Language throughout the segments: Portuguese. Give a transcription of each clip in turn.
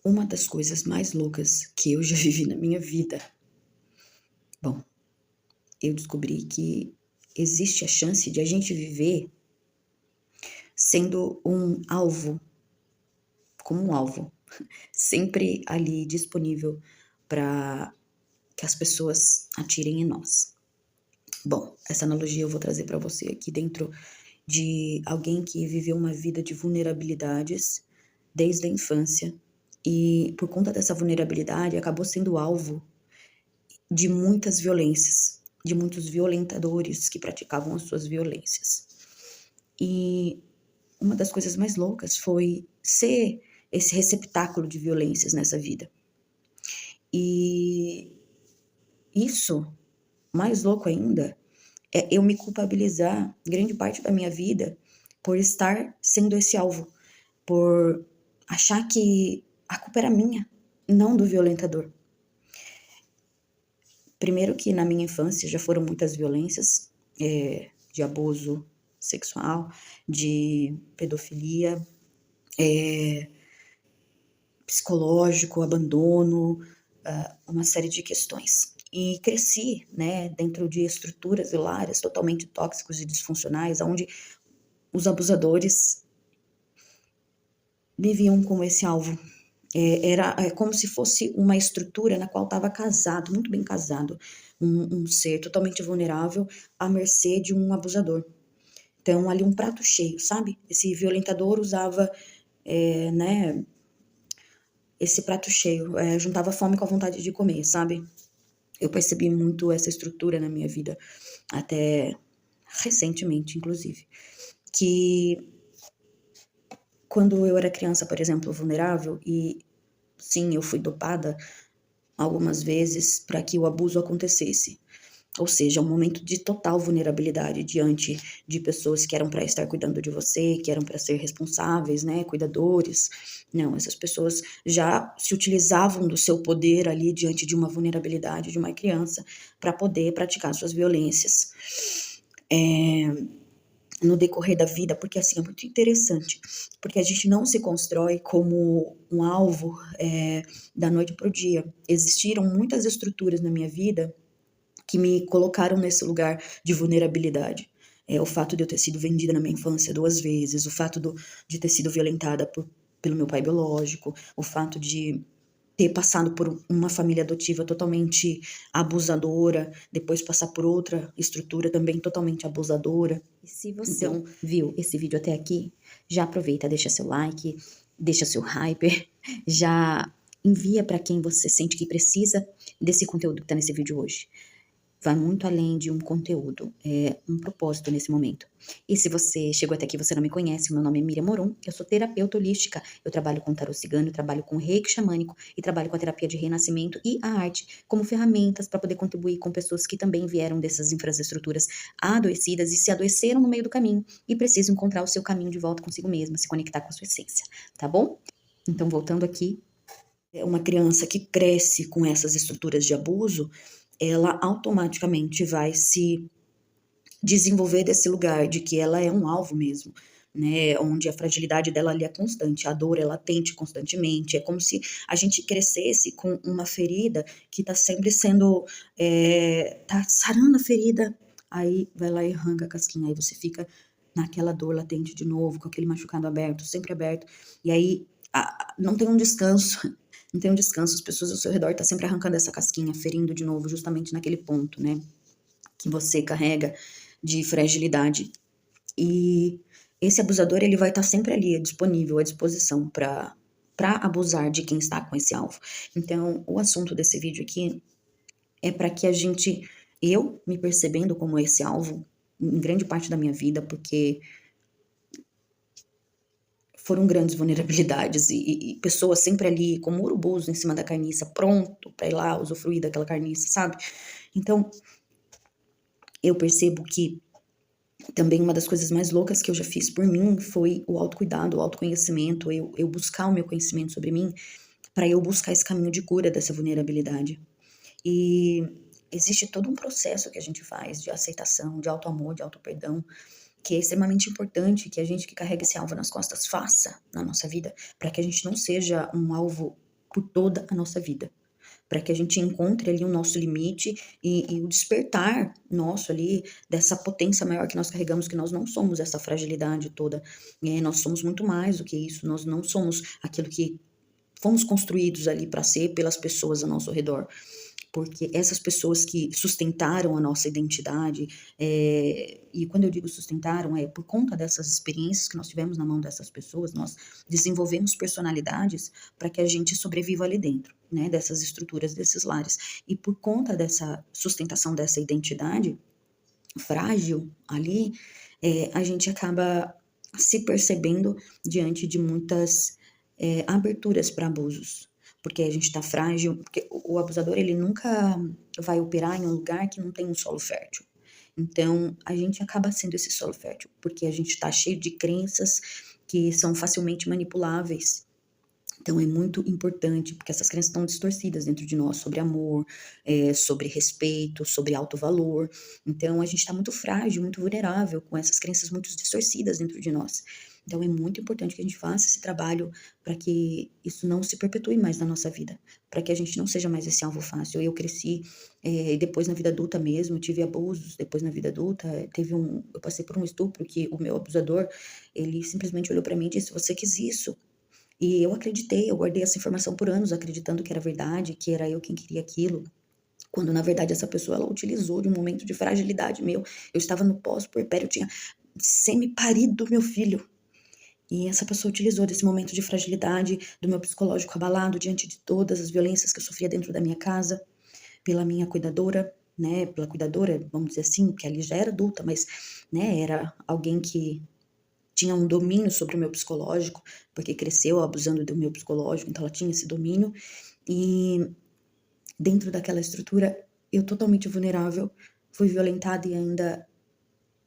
Uma das coisas mais loucas que eu já vivi na minha vida. Bom, eu descobri que existe a chance de a gente viver sendo um alvo, como um alvo, sempre ali disponível para que as pessoas atirem em nós. Bom, essa analogia eu vou trazer para você aqui dentro de alguém que viveu uma vida de vulnerabilidades desde a infância e, por conta dessa vulnerabilidade, acabou sendo alvo de muitas violências, de muitos violentadores que praticavam as suas violências. E uma das coisas mais loucas foi ser esse receptáculo de violências nessa vida. E isso, mais louco ainda, é eu me culpabilizar grande parte da minha vida por estar sendo esse alvo, por achar que a culpa era minha, não do violentador. Primeiro que na minha infância já foram muitas violências, de abuso sexual, de pedofilia, psicológico, abandono, uma série de questões. E cresci, né, dentro de estruturas e lares totalmente tóxicos e disfuncionais, onde os abusadores viviam como esse alvo. Era como se fosse uma estrutura na qual estava casado, muito bem casado, um ser totalmente vulnerável à mercê de um abusador. Então, ali um prato cheio, sabe? Esse violentador usava, né, esse prato cheio, juntava fome com a vontade de comer, sabe? Eu percebi muito essa estrutura na minha vida, até recentemente, inclusive. Que quando eu era criança, por exemplo, vulnerável, e sim, eu fui dopada algumas vezes para que o abuso acontecesse. Ou seja, um momento de total vulnerabilidade diante de pessoas que eram para estar cuidando de você, que eram para ser responsáveis, né, cuidadores. Não, essas pessoas já se utilizavam do seu poder ali diante de uma vulnerabilidade de uma criança para poder praticar suas violências. No decorrer da vida, porque assim é muito interessante, porque a gente não se constrói como um alvo da noite para o dia. Existiram muitas estruturas na minha vida que me colocaram nesse lugar de vulnerabilidade. O fato de eu ter sido vendida na minha infância 2 vezes, o fato de ter sido violentada pelo meu pai biológico, o fato de ter passado por uma família adotiva totalmente abusadora, depois passar por outra estrutura também totalmente abusadora. E se você viu esse vídeo até aqui, já aproveita, deixa seu like, deixa seu hype, já envia para quem você sente que precisa desse conteúdo que está nesse vídeo hoje. Vai muito além de um conteúdo, é um propósito nesse momento. E se você chegou até aqui e você não me conhece, meu nome é Miriam Morum, eu sou terapeuta holística, eu trabalho com tarô cigano, eu trabalho com reiki xamânico e trabalho com a terapia de renascimento e a arte como ferramentas para poder contribuir com pessoas que também vieram dessas infraestruturas adoecidas e se adoeceram no meio do caminho e precisam encontrar o seu caminho de volta consigo mesma, se conectar com a sua essência, tá bom? Então, voltando aqui, uma criança que cresce com essas estruturas de abuso, ela automaticamente vai se desenvolver desse lugar de que ela é um alvo mesmo, né, onde a fragilidade dela ali é constante, a dor é latente constantemente, é como se a gente crescesse com uma ferida que tá sempre sendo, tá sarando a ferida, aí vai lá e arranca a casquinha, aí você fica naquela dor latente de novo, com aquele machucado aberto, sempre aberto, e aí não tem um descanso, não tem um descanso, as pessoas ao seu redor tá sempre arrancando essa casquinha, ferindo de novo, justamente naquele ponto, né, que você carrega de fragilidade. E esse abusador, ele vai estar sempre ali, disponível, à disposição para abusar de quem está com esse alvo. Então, o assunto desse vídeo aqui é para que eu me percebendo como esse alvo, em grande parte da minha vida, porque foram grandes vulnerabilidades e pessoas sempre ali, como urubus em cima da carniça, pronto para ir lá usufruir daquela carniça, sabe? Então, eu percebo que também uma das coisas mais loucas que eu já fiz por mim foi o autocuidado, o autoconhecimento, eu buscar o meu conhecimento sobre mim, para eu buscar esse caminho de cura dessa vulnerabilidade. E existe todo um processo que a gente faz de aceitação, de autoamor, de autoperdão, que é extremamente importante que a gente que carrega esse alvo nas costas faça na nossa vida, para que a gente não seja um alvo por toda a nossa vida, para que a gente encontre ali o nosso limite e o despertar nosso ali dessa potência maior que nós carregamos, que nós não somos essa fragilidade toda, nós somos muito mais do que isso, nós não somos aquilo que fomos construídos ali para ser pelas pessoas ao nosso redor, porque essas pessoas que sustentaram a nossa identidade, e quando eu digo sustentaram, é por conta dessas experiências que nós tivemos na mão dessas pessoas, nós desenvolvemos personalidades para que a gente sobreviva ali dentro, né, dessas estruturas, desses lares. E por conta dessa sustentação dessa identidade frágil ali, a gente acaba se percebendo diante de muitas aberturas para abusos, porque a gente está frágil, porque o abusador ele nunca vai operar em um lugar que não tem um solo fértil. Então, a gente acaba sendo esse solo fértil, porque a gente está cheio de crenças que são facilmente manipuláveis. Então é muito importante, porque essas crenças estão distorcidas dentro de nós, sobre amor, sobre respeito, sobre alto valor. Então a gente está muito frágil, muito vulnerável, com essas crenças muito distorcidas dentro de nós. Então é muito importante que a gente faça esse trabalho para que isso não se perpetue mais na nossa vida, para que a gente não seja mais esse alvo fácil. Eu cresci, depois na vida adulta mesmo, tive abusos, depois na vida adulta, eu passei por um estupro que o meu abusador, ele simplesmente olhou para mim e disse: "Você quis isso". E eu acreditei, eu guardei essa informação por anos, acreditando que era verdade, que era eu quem queria aquilo, quando na verdade essa pessoa ela utilizou de um momento de fragilidade meu. Eu estava no pós-puerpério, eu tinha semi-parido meu filho. E essa pessoa utilizou desse momento de fragilidade, do meu psicológico abalado, diante de todas as violências que eu sofria dentro da minha casa, pela minha cuidadora, né, pela cuidadora, vamos dizer assim, que ali já era adulta, mas, né, era alguém que tinha um domínio sobre o meu psicológico, porque cresceu abusando do meu psicológico, então ela tinha esse domínio. E dentro daquela estrutura, eu totalmente vulnerável, fui violentada e ainda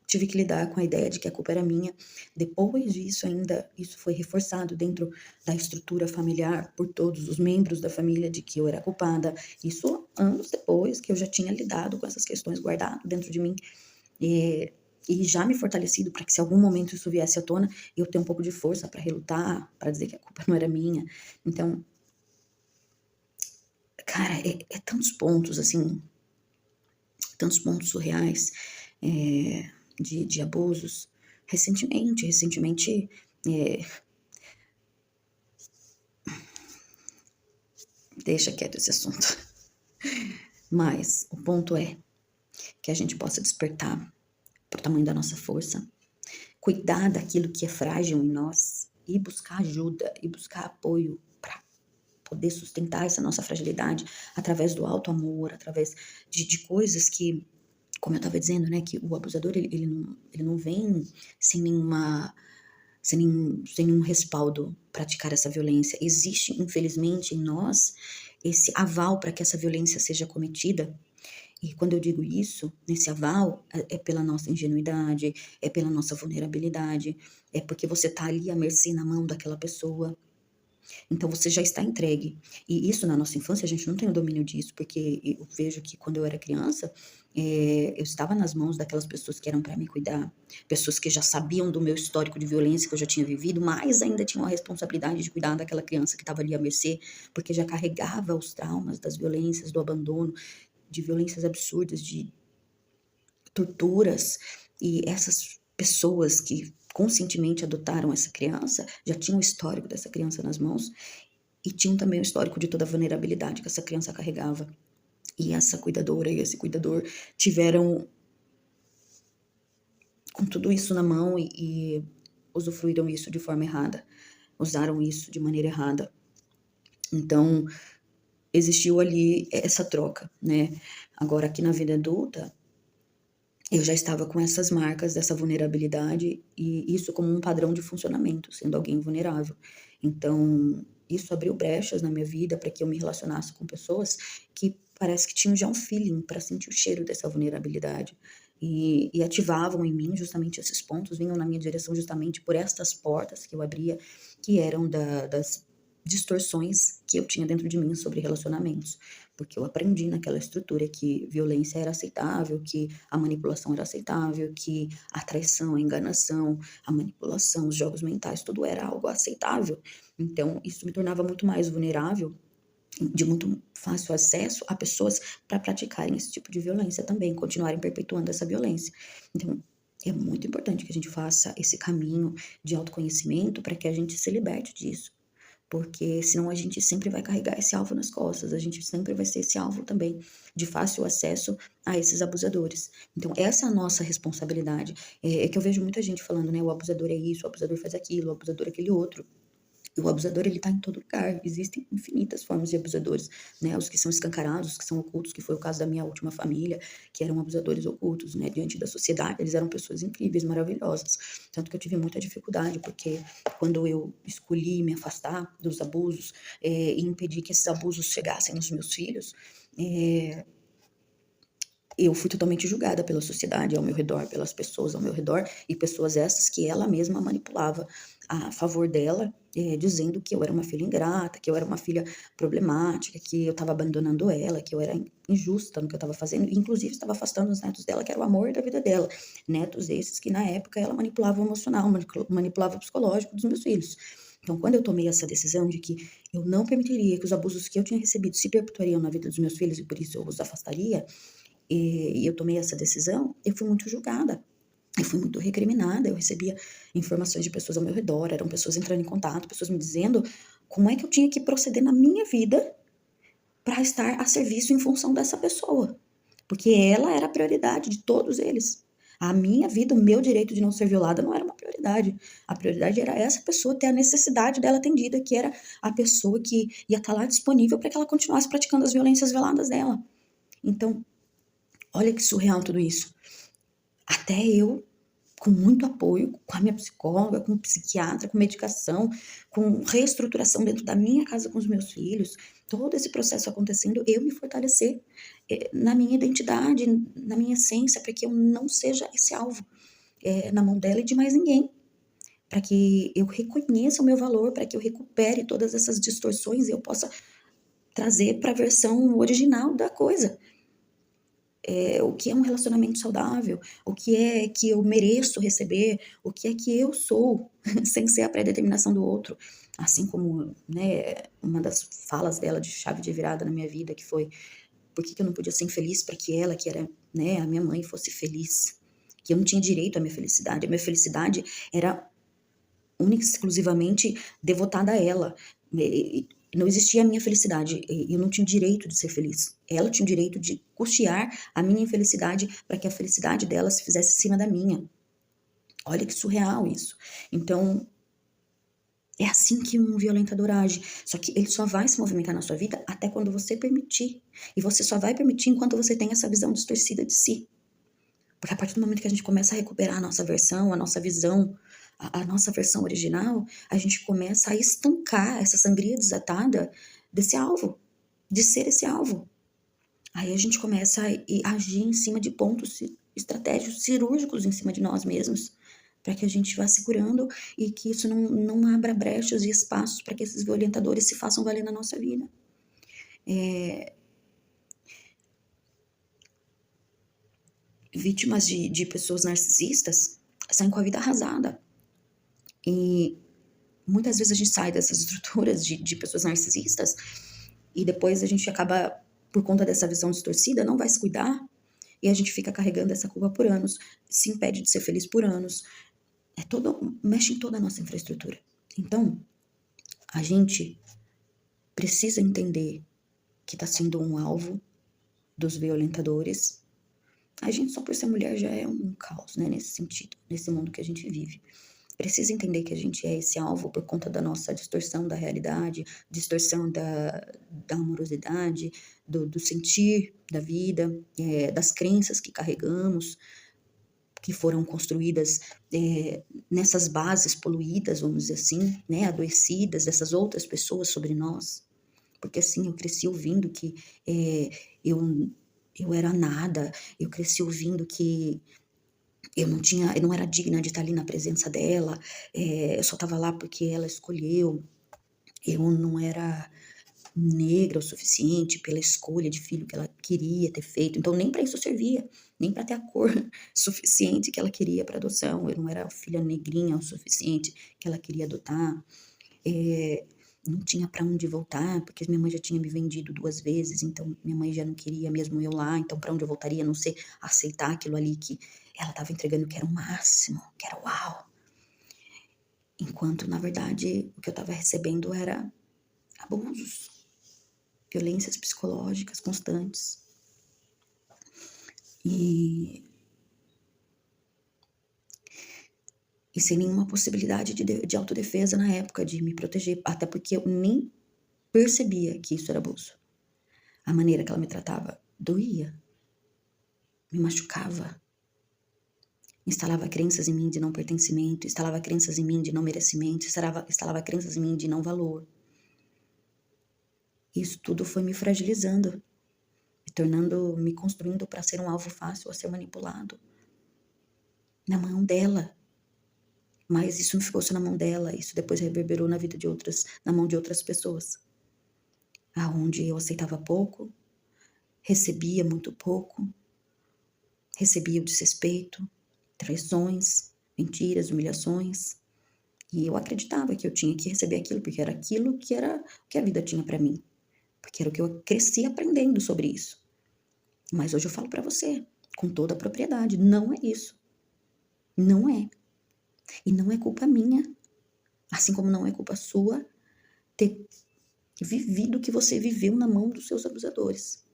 tive que lidar com a ideia de que a culpa era minha. Depois disso, ainda isso foi reforçado dentro da estrutura familiar por todos os membros da família de que eu era culpada. Isso anos depois que eu já tinha lidado com essas questões guardado dentro de mim. E, e já me fortalecido para que se algum momento isso viesse à tona, eu ter um pouco de força para relutar, para dizer que a culpa não era minha. Então, cara, tantos pontos, assim, tantos pontos surreais, de abusos. Recentemente, é, deixa quieto esse assunto. Mas o ponto é que a gente possa despertar pro tamanho da nossa força, cuidar daquilo que é frágil em nós e buscar ajuda e buscar apoio para poder sustentar essa nossa fragilidade através do alto amor, através de coisas que, como eu estava dizendo, né, que o abusador ele não vem sem nenhuma sem nenhum respaldo praticar essa violência. Existe, infelizmente, em nós esse aval para que essa violência seja cometida. E quando eu digo isso, nesse aval, é pela nossa ingenuidade, é pela nossa vulnerabilidade, é porque você está ali à mercê na mão daquela pessoa. Então você já está entregue. E isso na nossa infância a gente não tem o domínio disso, porque eu vejo que quando eu era criança, eu estava nas mãos daquelas pessoas que eram para me cuidar, pessoas que já sabiam do meu histórico de violência que eu já tinha vivido, mas ainda tinham a responsabilidade de cuidar daquela criança que estava ali à mercê, porque já carregava os traumas das violências, do abandono, de violências absurdas, de torturas. E essas pessoas que conscientemente adotaram essa criança já tinham o histórico dessa criança nas mãos e tinham também o histórico de toda a vulnerabilidade que essa criança carregava. E essa cuidadora e esse cuidador tiveram com tudo isso na mão e usufruíram isso de forma errada, usaram isso de maneira errada. Então, existiu ali essa troca, né? Agora, aqui na vida adulta, eu já estava com essas marcas dessa vulnerabilidade e isso como um padrão de funcionamento, sendo alguém vulnerável. Então, isso abriu brechas na minha vida para que eu me relacionasse com pessoas que parece que tinham já um feeling para sentir o cheiro dessa vulnerabilidade. E ativavam em mim justamente esses pontos, vinham na minha direção justamente por estas portas que eu abria, que eram das distorções que eu tinha dentro de mim sobre relacionamentos. Porque eu aprendi naquela estrutura que violência era aceitável, que a manipulação era aceitável, que a traição, a enganação, a manipulação, os jogos mentais, tudo era algo aceitável. Então, isso me tornava muito mais vulnerável de muito fácil acesso a pessoas para praticarem esse tipo de violência também, continuarem perpetuando essa violência. Então, é muito importante que a gente faça esse caminho de autoconhecimento para que a gente se liberte disso, porque senão a gente sempre vai carregar esse alvo nas costas, a gente sempre vai ser esse alvo também de fácil acesso a esses abusadores. Então, essa é a nossa responsabilidade. É que eu vejo muita gente falando, né, o abusador é isso, o abusador faz aquilo, o abusador é aquele outro. O abusador, ele tá em todo lugar, existem infinitas formas de abusadores, né, os que são escancarados, os que são ocultos, que foi o caso da minha última família, que eram abusadores ocultos, né, diante da sociedade, eles eram pessoas incríveis, maravilhosas, tanto que eu tive muita dificuldade, porque quando eu escolhi me afastar dos abusos, e impedir que esses abusos chegassem nos meus filhos, eu fui totalmente julgada pela sociedade ao meu redor, pelas pessoas ao meu redor, e pessoas essas que ela mesma manipulava a favor dela, dizendo que eu era uma filha ingrata, que eu era uma filha problemática, que eu estava abandonando ela, que eu era injusta no que eu estava fazendo, e inclusive estava afastando os netos dela, que era o amor da vida dela. Netos esses que na época ela manipulava o emocional, manipulava o psicológico dos meus filhos. Então, quando eu tomei essa decisão de que eu não permitiria que os abusos que eu tinha recebido se perpetuariam na vida dos meus filhos e por isso eu os afastaria, e eu tomei essa decisão, eu fui muito julgada, eu fui muito recriminada, eu recebia informações de pessoas ao meu redor, eram pessoas entrando em contato, pessoas me dizendo como é que eu tinha que proceder na minha vida para estar a serviço em função dessa pessoa, porque ela era a prioridade de todos eles. A minha vida, o meu direito de não ser violada não era uma prioridade. A prioridade era essa pessoa ter a necessidade dela atendida, que era a pessoa que ia estar lá disponível para que ela continuasse praticando as violências veladas dela. Então, olha que surreal tudo isso. Até eu, com muito apoio, com a minha psicóloga, com o psiquiatra, com medicação, com reestruturação dentro da minha casa com os meus filhos, todo esse processo acontecendo, eu me fortalecer na minha identidade, na minha essência, para que eu não seja esse alvo na mão dela e de mais ninguém. Para que eu reconheça o meu valor, para que eu recupere todas essas distorções e eu possa trazer para a versão original da coisa. O que é um relacionamento saudável, o que é que eu mereço receber, o que é que eu sou, sem ser a pré-determinação do outro. Assim como, né, uma das falas dela de chave de virada na minha vida, que foi: por que eu não podia ser infeliz para que ela, que era, né, a minha mãe, fosse feliz? Que eu não tinha direito à minha felicidade. A minha felicidade era única e exclusivamente devotada a ela. Não existia a minha felicidade, eu não tinha o direito de ser feliz. Ela tinha o direito de custear a minha infelicidade para que a felicidade dela se fizesse em cima da minha. Olha que surreal isso. Então, é assim que um violentador age. Só que ele só vai se movimentar na sua vida até quando você permitir. E você só vai permitir enquanto você tem essa visão distorcida de si. Porque a partir do momento que a gente começa a recuperar a nossa versão, a nossa visão, a nossa versão original, a gente começa a estancar essa sangria desatada desse alvo, de ser esse alvo. Aí a gente começa a agir em cima de pontos estratégicos cirúrgicos em cima de nós mesmos, para que a gente vá se curando e que isso não abra brechas e espaços para que esses violentadores se façam valer na nossa vida. Vítimas de pessoas narcisistas saem com a vida arrasada. E muitas vezes a gente sai dessas estruturas de pessoas narcisistas e depois a gente acaba, por conta dessa visão distorcida, não vai se cuidar e a gente fica carregando essa culpa por anos, se impede de ser feliz por anos. Mexe em toda a nossa infraestrutura. Então, a gente precisa entender que está sendo um alvo dos violentadores. A gente, só por ser mulher, já é um caos, né, nesse sentido, nesse mundo que a gente vive. Precisa entender que a gente é esse alvo por conta da nossa distorção da realidade, distorção da amorosidade, do sentir da vida, das crenças que carregamos, que foram construídas nessas bases poluídas, vamos dizer assim, né, adoecidas dessas outras pessoas sobre nós. Porque assim, eu cresci ouvindo que eu era nada, eu cresci ouvindo que eu não era digna de estar ali na presença dela, eu só estava lá porque ela escolheu, eu não era negra o suficiente pela escolha de filho que ela queria ter feito, então nem para isso eu servia, nem para ter a cor suficiente que ela queria para adoção, eu não era filha negrinha o suficiente que ela queria adotar. não tinha para onde voltar, porque minha mãe já tinha me vendido 2 vezes, então minha mãe já não queria mesmo eu lá, então para onde eu voltaria, a não ser aceitar aquilo ali que ela estava entregando, que era o máximo, que era uau. Enquanto, na verdade, o que eu estava recebendo era abusos, violências psicológicas constantes. E sem nenhuma possibilidade de autodefesa na época, de me proteger, até porque eu nem percebia que isso era abuso. A maneira que ela me tratava doía, me machucava, instalava crenças em mim de não pertencimento, instalava crenças em mim de não merecimento, instalava crenças em mim de não valor. Isso tudo foi me fragilizando, me construindo para ser um alvo fácil a ser manipulado. Na mão dela. Mas isso não ficou só na mão dela, isso depois reverberou na vida de outras, na mão de outras pessoas. Aonde eu aceitava pouco, recebia muito pouco, recebia o desrespeito, traições, mentiras, humilhações. E eu acreditava que eu tinha que receber aquilo, porque era aquilo que era o que a vida tinha para mim. Porque era o que eu cresci aprendendo sobre isso. Mas hoje eu falo para você, com toda a propriedade, não é isso. Não é. E não é culpa minha, assim como não é culpa sua ter vivido o que você viveu na mão dos seus abusadores.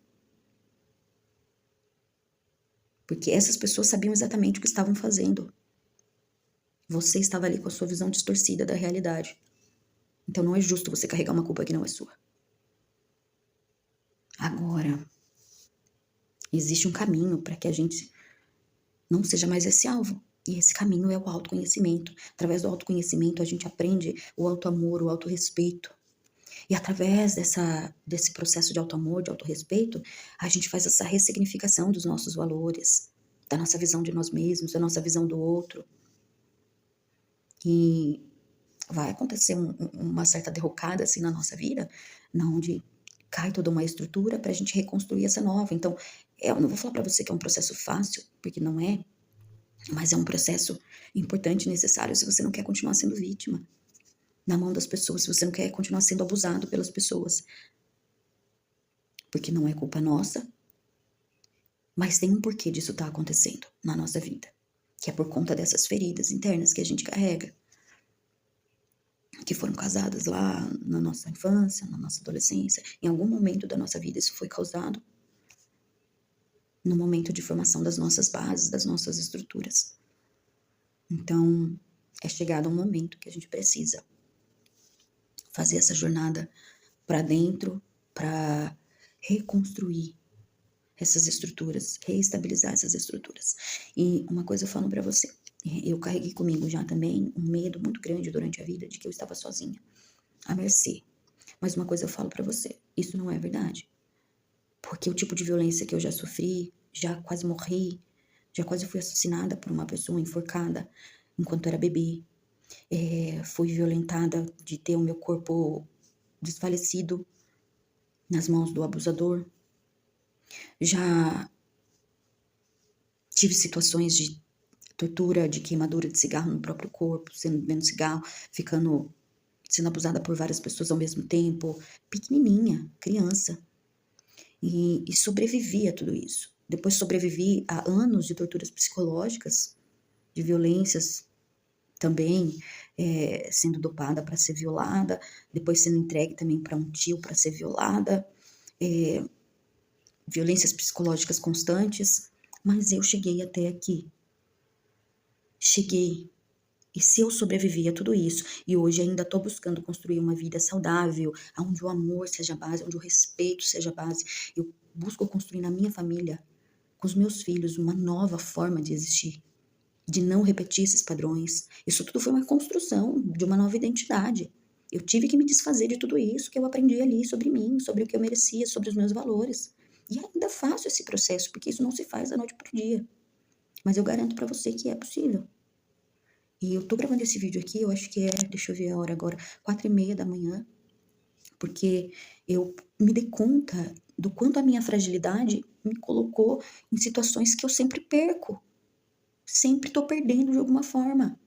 Porque essas pessoas sabiam exatamente o que estavam fazendo. Você estava ali com a sua visão distorcida da realidade. Então não é justo você carregar uma culpa que não é sua. Agora, existe um caminho para que a gente não seja mais esse alvo. E esse caminho é o autoconhecimento. Através do autoconhecimento, a gente aprende o autoamor, o autorrespeito. E através desse processo de autoamor, de autorrespeito, a gente faz essa ressignificação dos nossos valores, da nossa visão de nós mesmos, da nossa visão do outro. E vai acontecer uma certa derrocada assim na nossa vida, onde cai toda uma estrutura para a gente reconstruir essa nova. Então, eu não vou falar para você que é um processo fácil, porque não é, mas é um processo importante e necessário se você não quer continuar sendo vítima na mão das pessoas, se você não quer continuar sendo abusado pelas pessoas. Porque não é culpa nossa, mas tem um porquê disso estar acontecendo na nossa vida, que é por conta dessas feridas internas que a gente carrega, que foram causadas lá na nossa infância, na nossa adolescência. Em algum momento da nossa vida isso foi causado no momento de formação das nossas bases, das nossas estruturas. Então, é chegado um momento que a gente precisa fazer essa jornada para dentro, para reconstruir essas estruturas, reestabilizar essas estruturas. E uma coisa eu falo para você, eu carreguei comigo já também um medo muito grande durante a vida de que eu estava sozinha, à mercê. Mas uma coisa eu falo para você, isso não é verdade. Porque o tipo de violência que eu já sofri, já quase morri, já quase fui assassinada por uma pessoa enforcada enquanto era bebê. Fui violentada de ter o meu corpo desfalecido nas mãos do abusador. Já tive situações de tortura, de queimadura de cigarro no próprio corpo, vendo cigarro, sendo abusada por várias pessoas ao mesmo tempo, pequenininha, criança. E sobrevivi a tudo isso. Depois sobrevivi a anos de torturas psicológicas, de violências também, sendo dopada para ser violada, depois sendo entregue também para um tio para ser violada, violências psicológicas constantes, mas eu cheguei até aqui. Cheguei. E se eu sobrevivi a tudo isso, e hoje ainda estou buscando construir uma vida saudável, onde o amor seja a base, onde o respeito seja a base, eu busco construir na minha família, com os meus filhos, uma nova forma de existir, de não repetir esses padrões. Isso tudo foi uma construção de uma nova identidade. Eu tive que me desfazer de tudo isso que eu aprendi ali sobre mim, sobre o que eu merecia, sobre os meus valores. E ainda faço esse processo, porque isso não se faz da noite pro dia. Mas eu garanto para você que é possível. E eu tô gravando esse vídeo aqui, eu acho que deixa eu ver a hora agora, 4:30 da manhã, porque eu me dei conta do quanto a minha fragilidade me colocou em situações que eu sempre perco. Sempre tô perdendo de alguma forma.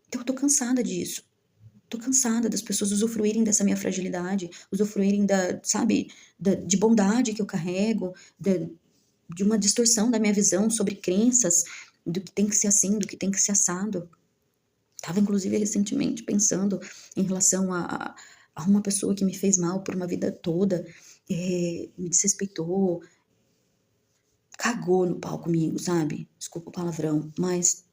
Então eu tô cansada disso. tô cansada das pessoas usufruírem dessa minha fragilidade, usufruírem sabe, de bondade que eu carrego, de uma distorção da minha visão sobre crenças, do que tem que ser assim, do que tem que ser assado. Tava, inclusive, recentemente pensando em relação a uma pessoa que me fez mal por uma vida toda, me desrespeitou, cagou no pau comigo, sabe? Desculpa o palavrão, mas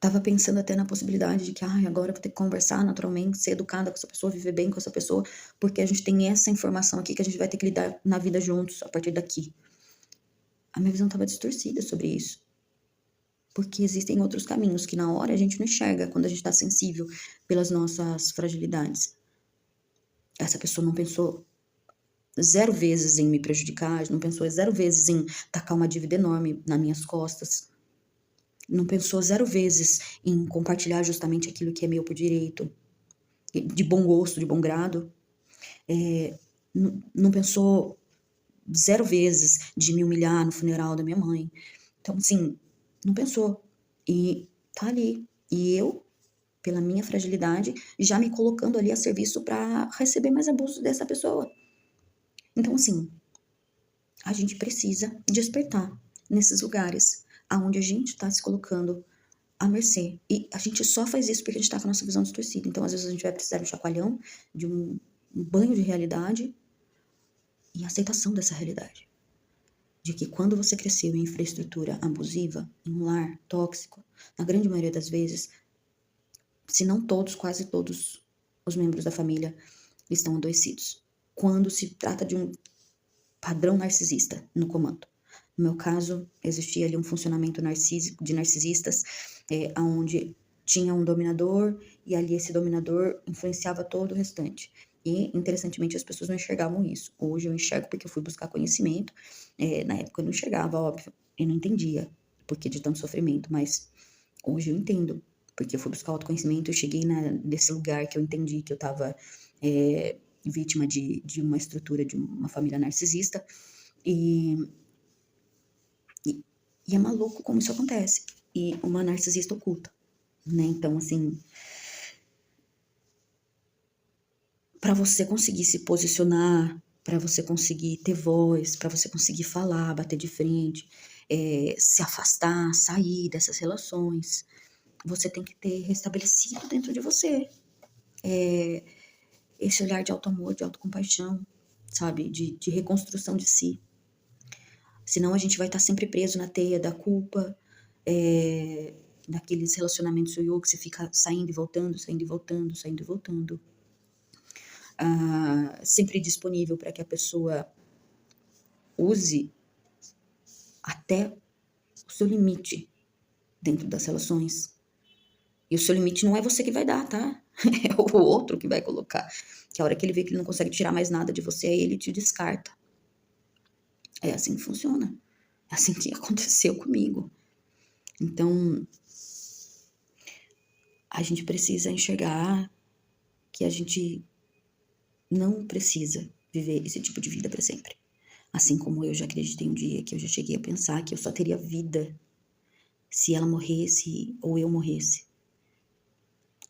tava pensando até na possibilidade de que, agora eu vou ter que conversar naturalmente, ser educada com essa pessoa, viver bem com essa pessoa, porque a gente tem essa informação aqui que a gente vai ter que lidar na vida juntos a partir daqui. A minha visão tava distorcida sobre isso. Porque existem outros caminhos que na hora a gente não enxerga quando a gente tá sensível pelas nossas fragilidades. Essa pessoa não pensou 0 vezes em me prejudicar, não pensou 0 vezes em tacar uma dívida enorme nas minhas costas, não pensou 0 vezes em compartilhar justamente aquilo que é meu por direito, de bom gosto, de bom grado. Não pensou 0 vezes de me humilhar no funeral da minha mãe. Então, assim, não pensou. E tá ali. E eu, pela minha fragilidade, já me colocando ali a serviço para receber mais abuso dessa pessoa. Então, assim, a gente precisa despertar nesses lugares aonde a gente tá se colocando à mercê. E a gente só faz isso porque a gente tá com a nossa visão distorcida. Então, às vezes, a gente vai precisar de um chacoalhão, de um banho de realidade e aceitação dessa realidade. De que quando você cresceu em infraestrutura abusiva, em um lar tóxico, na grande maioria das vezes, se não todos, quase todos os membros da família estão adoecidos. Quando se trata de um padrão narcisista no comando. No meu caso, existia ali um funcionamento de narcisistas, onde tinha um dominador e ali esse dominador influenciava todo o restante. E, interessantemente, as pessoas não enxergavam isso. Hoje eu enxergo porque eu fui buscar conhecimento. Na época eu não enxergava, óbvio, eu não entendia porque de tanto sofrimento, mas hoje eu entendo, porque eu fui buscar autoconhecimento, eu cheguei nesse lugar que eu entendi que eu estava vítima de uma estrutura de uma família narcisista, e é maluco como isso acontece, e uma narcisista oculta, né? Então, assim, para você conseguir se posicionar, para você conseguir ter voz, para você conseguir falar, bater de frente, se afastar, sair dessas relações, você tem que ter restabelecido dentro de você esse olhar de auto-amor, de autocompaixão, sabe? De reconstrução de si. Senão a gente vai estar sempre preso na teia da culpa, daqueles relacionamentos yo-yo que você fica saindo e voltando, saindo e voltando, saindo e voltando. Sempre disponível para que a pessoa use até o seu limite dentro das relações. E o seu limite não é você que vai dar, tá? É o outro que vai colocar. Que a hora que ele vê que ele não consegue tirar mais nada de você, aí ele te descarta. É assim que funciona. É assim que aconteceu comigo. Então, a gente precisa enxergar que a gente não precisa viver esse tipo de vida para sempre. Assim como eu já acreditei um dia, que eu já cheguei a pensar que eu só teria vida se ela morresse ou eu morresse.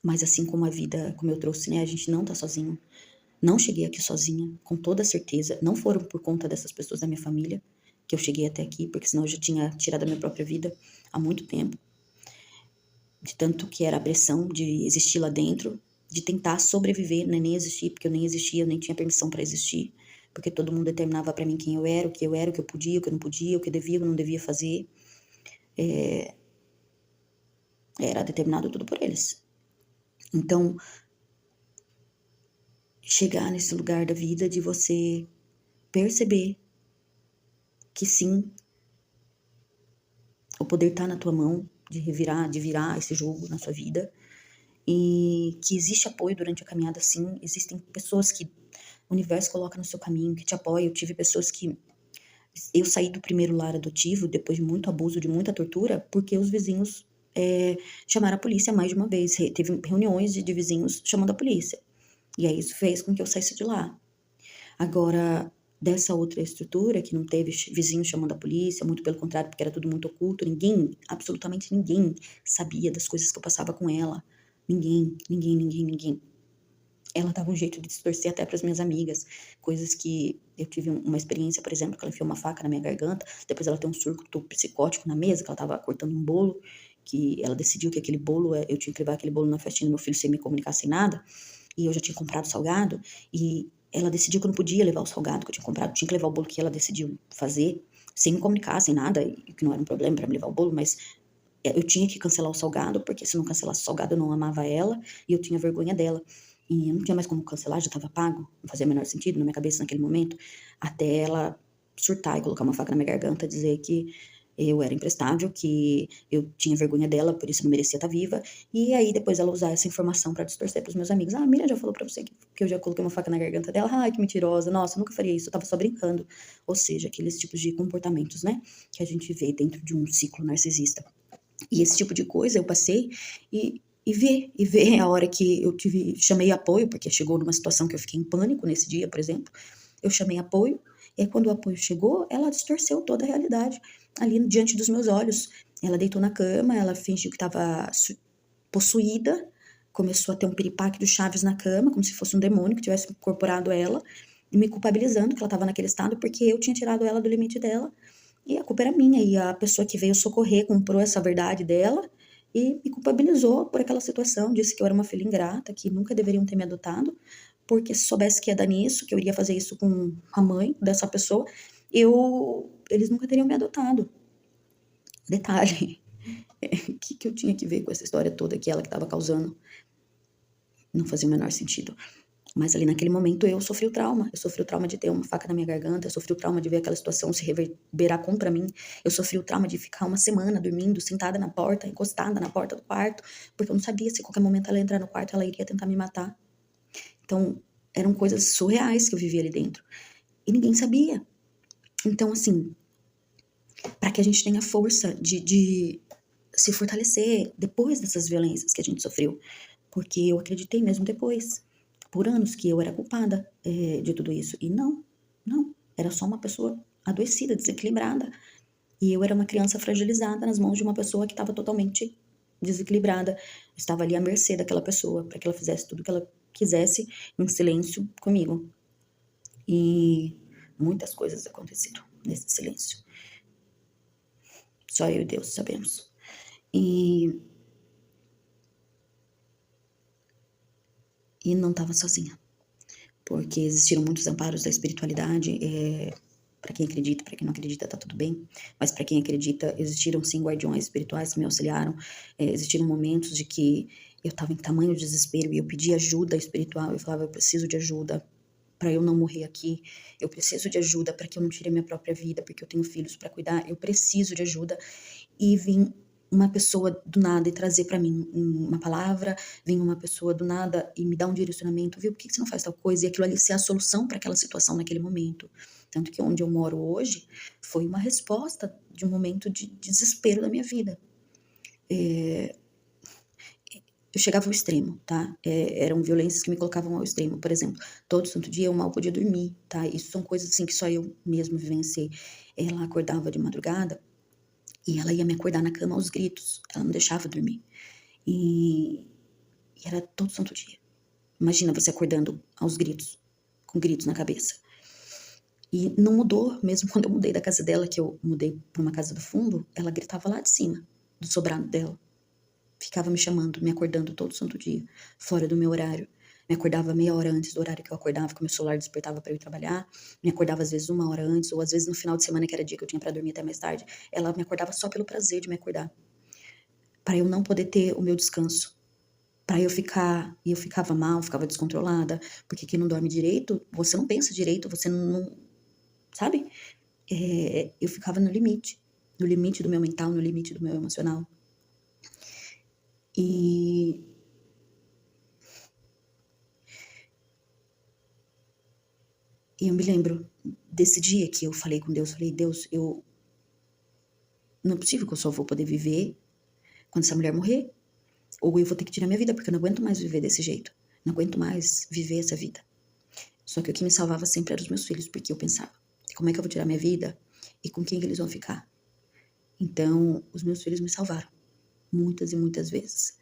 Mas assim como a vida, como eu trouxe, né, a gente não tá sozinho. Não cheguei aqui sozinha, com toda certeza. Não foram por conta dessas pessoas da minha família que eu cheguei até aqui, porque senão eu já tinha tirado a minha própria vida há muito tempo. De tanto que era a pressão de existir lá dentro, de tentar sobreviver, né, nem existir, porque eu nem existia, eu nem tinha permissão para existir, porque todo mundo determinava para mim quem eu era, o que eu podia, o que eu não podia, o que eu devia, o que eu não devia fazer. Era determinado tudo por eles. Então, chegar nesse lugar da vida de você perceber que sim, o poder tá na tua mão de virar esse jogo na sua vida, e que existe apoio durante a caminhada, sim. Existem pessoas que o universo coloca no seu caminho, que te apoiam. Eu tive pessoas que... Eu saí do primeiro lar adotivo depois de muito abuso, de muita tortura, porque os vizinhos chamaram a polícia mais de uma vez. Teve reuniões de vizinhos chamando a polícia. E aí isso fez com que eu saísse de lá. Agora, dessa outra estrutura, que não teve vizinhos chamando a polícia, muito pelo contrário, porque era tudo muito oculto, ninguém, absolutamente ninguém, sabia das coisas que eu passava com ela. Ninguém. Ela dava um jeito de distorcer até para as minhas amigas, coisas que eu tive uma experiência, por exemplo, que ela enfiou uma faca na minha garganta, depois ela tem um surto psicótico na mesa, que ela estava cortando um bolo, que ela decidiu que aquele bolo, eu tinha que levar aquele bolo na festinha do meu filho sem me comunicar, sem nada, e eu já tinha comprado salgado, e ela decidiu que eu não podia levar o salgado que eu tinha comprado, tinha que levar o bolo que ela decidiu fazer, sem me comunicar, sem nada, e que não era um problema para me levar o bolo, mas eu tinha que cancelar o salgado, porque se não cancelasse o salgado eu não amava ela, e eu tinha vergonha dela. E eu não tinha mais como cancelar, já estava pago, não fazia o menor sentido na minha cabeça naquele momento, até ela surtar e colocar uma faca na minha garganta, dizer que eu era imprestável, que eu tinha vergonha dela, por isso não merecia estar viva, e aí depois ela usar essa informação pra distorcer pros meus amigos. Ah, a Miriam já falou pra você que eu já coloquei uma faca na garganta dela. Ai, que mentirosa, nossa, eu nunca faria isso, eu tava só brincando. Ou seja, aqueles tipos de comportamentos, né, que a gente vê dentro de um ciclo narcisista. E esse tipo de coisa eu passei e ver a hora que eu chamei apoio, porque chegou numa situação que eu fiquei em pânico nesse dia, por exemplo, eu chamei apoio, e aí quando o apoio chegou, ela distorceu toda a realidade ali diante dos meus olhos. Ela deitou na cama, ela fingiu que estava possuída, começou a ter um piripaque do Chaves na cama, como se fosse um demônio que tivesse incorporado ela, e me culpabilizando que ela estava naquele estado porque eu tinha tirado ela do limite dela. E a culpa era minha, e a pessoa que veio socorrer comprou essa verdade dela e me culpabilizou por aquela situação, disse que eu era uma filha ingrata, que nunca deveriam ter me adotado, porque se soubesse que ia dar nisso, que eu iria fazer isso com a mãe dessa pessoa, eles nunca teriam me adotado. Detalhe, o que eu tinha que ver com essa história toda que ela que estava causando? Não fazia o menor sentido. Mas ali naquele momento eu sofri o trauma. Eu sofri o trauma de ter uma faca na minha garganta, eu sofri o trauma de ver aquela situação se reverberar contra mim. Eu sofri o trauma de ficar uma semana dormindo, sentada na porta, encostada na porta do quarto, porque eu não sabia se a qualquer momento ela ia entrar no quarto, ela iria tentar me matar. Então, eram coisas surreais que eu vivia ali dentro. E ninguém sabia. Então, assim, para que a gente tenha força de se fortalecer depois dessas violências que a gente sofreu. Porque eu acreditei mesmo depois, por anos, que eu era culpada de tudo isso. E não. Era só uma pessoa adoecida, desequilibrada. E eu era uma criança fragilizada nas mãos de uma pessoa que estava totalmente desequilibrada. Estava ali à mercê daquela pessoa, para que ela fizesse tudo o que ela quisesse em silêncio comigo. E muitas coisas aconteceram nesse silêncio. Só eu e Deus sabemos. E não estava sozinha, porque existiram muitos amparos da espiritualidade. Para quem acredita, para quem não acredita, tá tudo bem. Mas para quem acredita, existiram sim guardiões espirituais que me auxiliaram. Existiram momentos de que eu estava em tamanho desespero e eu pedi ajuda espiritual. Eu falava, eu preciso de ajuda para eu não morrer aqui. Eu preciso de ajuda para que eu não tire minha própria vida, porque eu tenho filhos para cuidar. Eu preciso de ajuda. E vim uma pessoa do nada e trazer para mim uma palavra, vem uma pessoa do nada e me dá um direcionamento, viu? Por que você não faz tal coisa? E aquilo ali ser a solução para aquela situação naquele momento. Tanto que onde eu moro hoje foi uma resposta de um momento de desespero da minha vida. Eu chegava ao extremo, tá? Eram violências que me colocavam ao extremo. Por exemplo, todo santo dia eu mal podia dormir, tá? Isso são coisas assim que só eu mesmo vivenciei. Ela acordava de madrugada e ela ia me acordar na cama aos gritos. Ela não deixava dormir. E era todo santo dia. Imagina você acordando aos gritos, com gritos na cabeça. E não mudou, mesmo quando eu mudei da casa dela, que eu mudei para uma casa do fundo, ela gritava lá de cima, do sobrado dela. Ficava me chamando, me acordando todo santo dia, fora do meu horário. Me acordava meia hora antes do horário que eu acordava, que o meu celular despertava para eu ir trabalhar. Me acordava às vezes uma hora antes, ou às vezes no final de semana, que era dia que eu tinha para dormir até mais tarde. Ela me acordava só pelo prazer de me acordar, para eu não poder ter o meu descanso. Para eu ficar, e eu ficava mal, ficava descontrolada, porque quem não dorme direito, você não pensa direito, você não sabe? Eu ficava no limite do meu mental, no limite do meu emocional. E eu me lembro desse dia que eu falei com Deus, falei, Deus, não é possível que eu só vou poder viver quando essa mulher morrer, ou eu vou ter que tirar minha vida, porque eu não aguento mais viver desse jeito, não aguento mais viver essa vida. Só que o que me salvava sempre eram os meus filhos, porque eu pensava, como é que eu vou tirar minha vida e com quem eles vão ficar? Então, os meus filhos me salvaram, muitas e muitas vezes.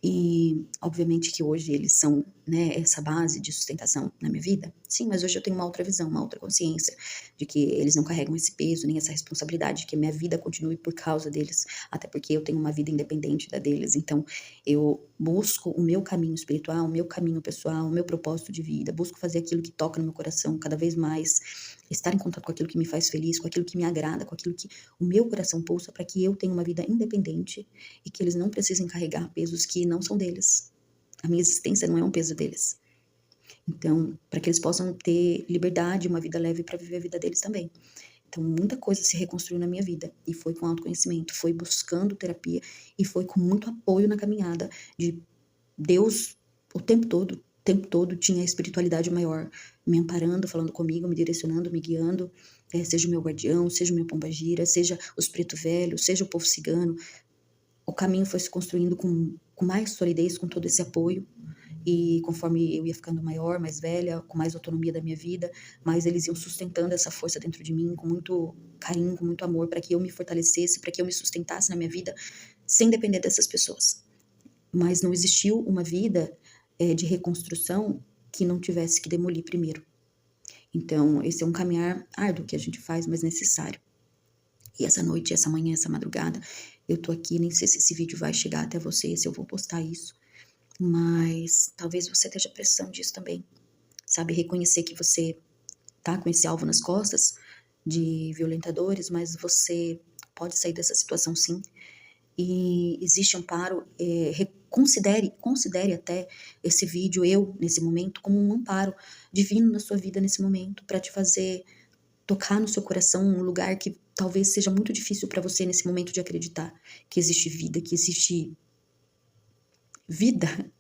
E, obviamente, que hoje eles são, né, essa base de sustentação na minha vida. Sim, mas hoje eu tenho uma outra visão, uma outra consciência de que eles não carregam esse peso, nem essa responsabilidade, de que a minha vida continue por causa deles, até porque eu tenho uma vida independente da deles. Então, eu busco o meu caminho espiritual, o meu caminho pessoal, o meu propósito de vida, busco fazer aquilo que toca no meu coração cada vez mais, estar em contato com aquilo que me faz feliz, com aquilo que me agrada, com aquilo que o meu coração pulsa, para que eu tenha uma vida independente e que eles não precisem carregar pesos que não são deles. A minha existência não é um peso deles. Então, para que eles possam ter liberdade, uma vida leve para viver a vida deles também. Então, muita coisa se reconstruiu na minha vida e foi com autoconhecimento, foi buscando terapia e foi com muito apoio na caminhada de Deus o tempo todo tinha a espiritualidade maior, me amparando, falando comigo, me direcionando, me guiando, seja o meu guardião, seja o meu pombagira, seja os preto velhos, seja o povo cigano. O caminho foi se construindo com mais solidez, com todo esse apoio, e conforme eu ia ficando maior, mais velha, com mais autonomia da minha vida, mais eles iam sustentando essa força dentro de mim, com muito carinho, com muito amor, para que eu me fortalecesse, para que eu me sustentasse na minha vida, sem depender dessas pessoas. Mas não existiu uma vida de reconstrução que não tivesse que demolir primeiro. Então, esse é um caminhar árduo que a gente faz, mas necessário. E essa noite, essa manhã, essa madrugada, eu tô aqui, nem sei se esse vídeo vai chegar até você, se eu vou postar isso, mas talvez você esteja precisando disso também, sabe? Reconhecer que você tá com esse alvo nas costas de violentadores, mas você pode sair dessa situação sim. E existe amparo, considere até esse vídeo, eu, nesse momento, como um amparo divino na sua vida nesse momento, para te fazer tocar no seu coração um lugar que talvez seja muito difícil para você nesse momento de acreditar que existe vida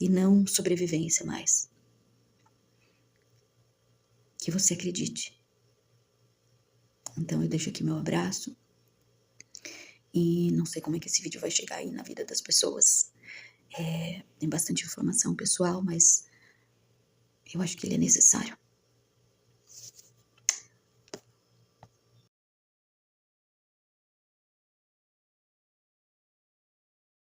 e não sobrevivência mais. Que você acredite. Então eu deixo aqui meu abraço e não sei como é que esse vídeo vai chegar aí na vida das pessoas. Tem bastante informação pessoal, mas eu acho que ele é necessário.